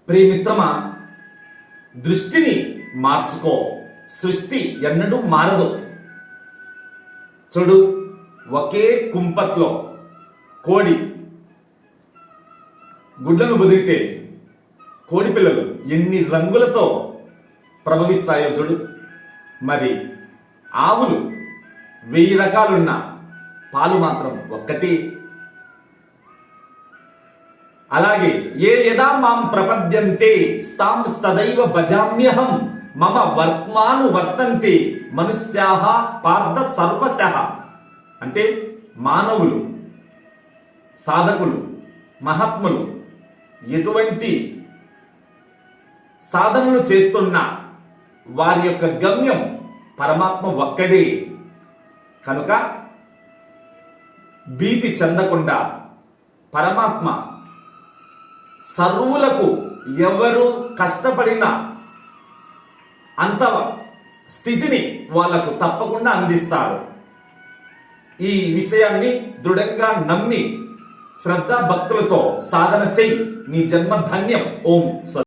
ప్రియమిత్రమా, దృష్టిని మార్చుకో, సృష్టి ఎన్నడూ మారదు. చూడు, ఒకే కుంపట్లో కోడి గుడ్లను బదిలితే కోడి పిల్లలు ఎన్ని రంగులతో ప్రభవిస్తాయో చూడు. మరి ఆవులు 1000 రకాలున్న పాలు మాత్రం ఒక్కటి. అలాగే ఏ యదా మాం ప్రపద్యంతే స్తాం తదైవ భజామ్యహం మమ వర్త్మాను వర్తంతే మనుష్యాః పార్థ సర్వశః. అంటే మానవులు, సాధకులు, మహాత్ములు ఎటువంటి సాధనలు చేస్తున్నా వారి యొక్క గమ్యం పరమాత్మ ఒక్కడే. కనుక భీతి చెందకుండా పరమాత్మ సర్వులకు ఎవరు కష్టపడినా అంత స్థితిని వాళ్లకు తప్పకుండా అందిస్తాడు. ఈ విషయాన్ని దృఢంగా నమ్మి శ్రద్ధా భక్తులతో సాధన చెయ్యి. నీ జన్మ ధన్యం. ఓం స్వస్తి.